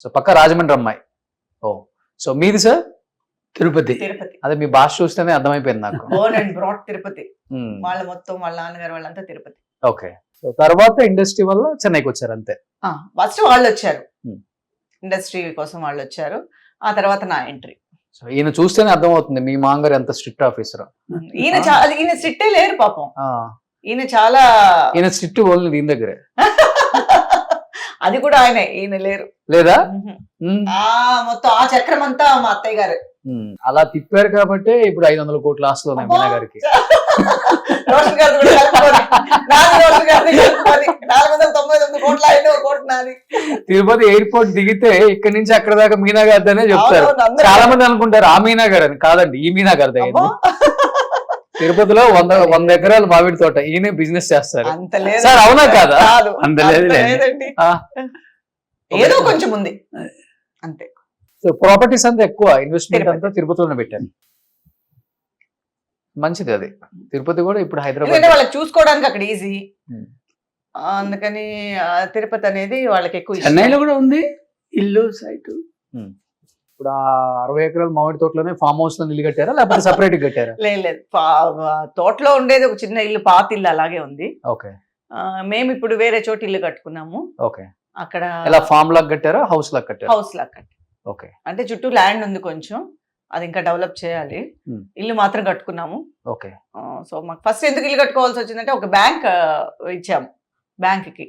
So పక్క రాజమండ్రి అమ్మాయి. ఓ so మీది సార్? తిరుపతి. తిరుపతి. అదే మీ భాష చూస్తేనే అర్థమైపోయింది నాకు. Born and brought Tirupati. వాళ్ళ మొత్తం వాళ్ళ నాన్నగారు వాళ్ళంతా తిరుపతి. ఓకే. సో తర్వాత ఇండస్ట్రీ వల్ల చెన్నైకి వచ్చారు అంతే. ఫస్ట్ వాళ్ళు వచ్చారు, Hmm. ఇండస్ట్రీ కోసం వాళ్ళు వచ్చారు. ఆ తర్వాత నా ఎంట్రీ. సో ఈయన చూస్తేనే అర్థమవుతుంది మీ మాంగారు ఎంత స్ట్రిక్ట్ ఆఫీసర్. ఈయన స్ట్రిక్టే లేరు పాపం. ఈయన చాలా ఈయన స్ట్రిక్ట్ ఓన్లీ దీని దగ్గరే అది కూడా ఆయనే, ఈయన లేరు. లేదా? మొత్తం ఆ చక్రం అంతా మా అత్తయ్య గారు. అలా తిప్పారు కాబట్టి ఇప్పుడు 500 కోట్ల ఆస్తులు ఉన్నాయి మీనా గారికి. రోషన్ గారు కూడా కలుపుకొని, నాది రోషన్ గారిని కలుపుకొని 499 కోట్ల ఆయన కోటి నాది. తిరుపతి ఎయిర్పోర్ట్ దిగితే ఇక్కడ నుంచి అక్కడ దాకా మీనా గారిదనే చెప్తారు. అవునవును, అందరూ చాలా మంది అనుకుంటారు ఆ మీనా గారు అని. కాదండి, ఈ మీనా గారిదే. అబ్బో, తిరుపతిలో 100 ఎకరాల మామిడి తోట ఈయన బిజినెస్ చేస్తారు. అంత లేదు సార్, అవునా కాదా? కాదు, అంత లేదు. లేదండి. ఆ. ఏదో కొంచెం ఉంది అంతే. సో ప్రాపర్టీస్ అంతా ఎక్కువ ఇన్వెస్ట్మెంట్ తిరుపతి. అంతా తిరుపతిలోనే పెట్టాను. మంచిది అది. తిరుపతి కూడా ఇప్పుడు ఎందుకంటే హైదరాబాద్. వాళ్ళకి చూసుకోవడానికి అక్కడ ఈజీ, Hmm. అందుకని తిరుపతి అనేది వాళ్ళకి ఎక్కువ ఇష్టం. చెన్నైలో కూడా ఉంది ఇల్లు సైట్. ఇప్పుడు ఆ 60 ఎకరాల మామిడి తోటలోనే ఫామ్ హౌస్ లో ఇల్లు కట్టారా లేకపోతే సపరేట్ కట్టారా? లేదు, తోటలో ఉండేది ఒక చిన్న ఇల్లు, పాత ఇల్లు అలాగే ఉంది. ఓకే. మేము ఇప్పుడు వేరే చోట ఇల్లు కట్టుకున్నాము. ఓకే. అక్కడ ఎలా ఫామ్ లాగా కట్టారా హౌస్ లాగా కట్టారా? హౌస్ లాగా కట్టి, ఓకే. అంటే చుట్టూ ల్యాండ్ ఉంది కొంచెం, అది ఇంకా డెవలప్ చేయాలి. Hmm. ఇల్లు మాత్రం కట్టుకున్నాము. ఓకే. సో మాకు ఫస్ట్ ఎందుకు ఇల్లు కట్టుకోవాల్సి వచ్చిందంటే ఒక బ్యాంక్ ఇచ్చాము బ్యాంక్కి.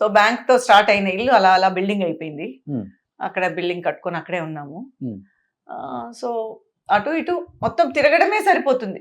సో బ్యాంక్ తో స్టార్ట్ అయిన ఇల్లు అలా అలా బిల్డింగ్ అయిపోయింది. Hmm. అక్కడ బిల్డింగ్ కట్టుకొని అక్కడే ఉన్నాము. Hmm. సో అటు ఇటు మొత్తం తిరగడమే సరిపోతుంది.